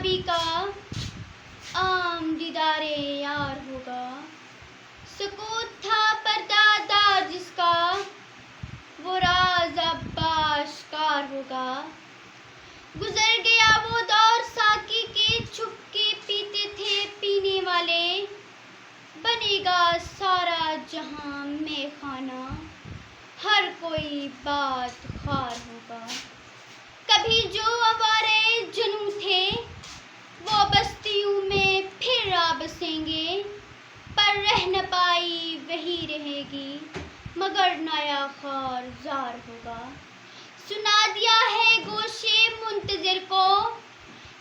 गुलाबी का आम दीदारे यार होगा। सुकूत था पर्दादार जिसका, वो राज अब आश्कार होगा। गुजर गया वो दौर साकी के, छुप के पीते थे पीने वाले। बनेगा सारा जहां में खाना, हर कोई बात खार होगा। कभी जो आवारे जनू थे, वो बस्तियों में फिर आ बसेंगे। पर रह न पाई वही रहेगी, मगर नया खार जार होगा। सुना दिया है गोशे मुंतज़िर को,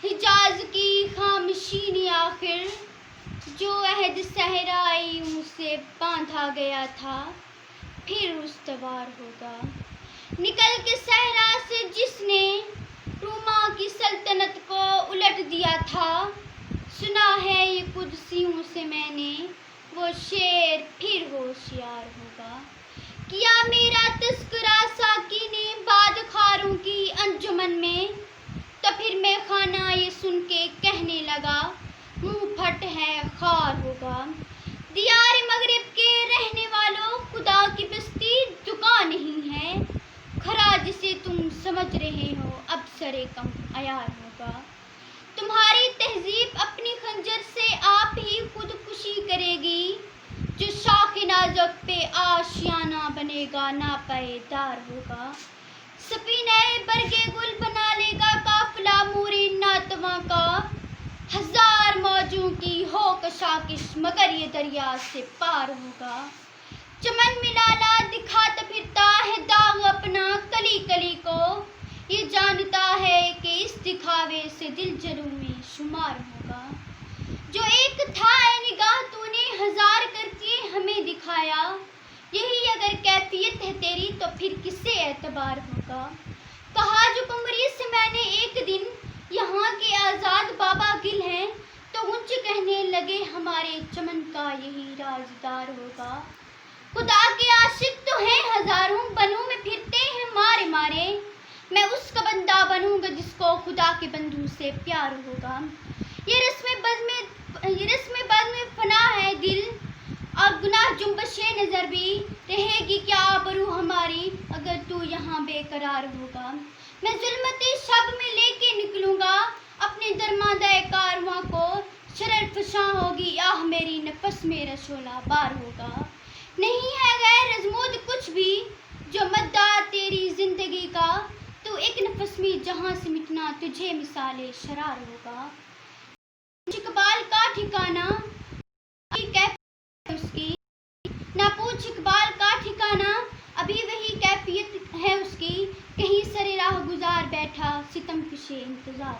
हिजाज की खामोशी ने आखिर। जो अहद सहराइयों से बांधा गया था, फिर उस्तवार होगा। निकल के सहरा से जिसने रूमा की सल्तनत को उलट दिया था, सुना है ये कुदसियों से मैंने, वो शेर फिर होशियार होगा। किया मेरा तस्करा साकी ने बाद खारों की अंजुमन में, तो फिर मैं खाना ये सुन के कहने लगा, मुंह फट है खार होगा। दियार मगरिब के रहने वालों, खुदा की बस्ती दुकान नहीं है। खरा जिसे तुम समझ रहे हो अब सरे कम अयार होगा। तुम्हारी तहजीब अपनी खंजर से आप ही खुदकुशी करेगी। जो शाख नाजुक पे आशियाना बनेगा नापायदार होगा। सफीने बरगे गुल बना लेगा काफिला मोरे नातवा का। हजार मौजों की हो कशाकिश, मगर ये दरिया से पार होगा। चमन में लाला दिखाता फिरता है दाग अपना कली कली को। ये जानता है कि इस दिखावे से दिल जलों में शुमार होगा। जो एक था ए निगाह तूने हजार करके हमें दिखाया, यही अगर कैफियत है तेरी तो फिर किससे एतबार होगा। कहा जो कुमरी से मैंने एक दिन, यहाँ के आज़ाद बाबा गिल हैं, तो मुझ कहने लगे हमारे चमन का यही राजदार होगा। खुदा के आशिक तो हैं हजारों, बनों में फिरते हैं मारे मारे। मैं उसका बंदा बनूंगा जिसको खुदा के बंधु से प्यार होगा। ये रस्म बज़ में फना है दिल, और गुनाह जुम्बशे नजर भी। रहेगी क्या आबरू हमारी अगर तू यहाँ बेकरार होगा। मैं जुल्मते शब में लेके निकलूंगा अपने दरमादाए कारवां को। शरर फशा होगी आह मेरी नफस मेरा शोला बार होगा। नहीं है गैर अज़मूद कुछ भी जो मद्दा तेरी जिंदगी का। तू एक नफस में जहां से मिटना तुझे मिसाले शरार होगा। इकबाल का ठिकाना उसकी, ना पूछ इकबाल का ठिकाना, अभी वही कैफियत है उसकी। कहीं सरे राह गुजार बैठा सितम कुशे इंतजार।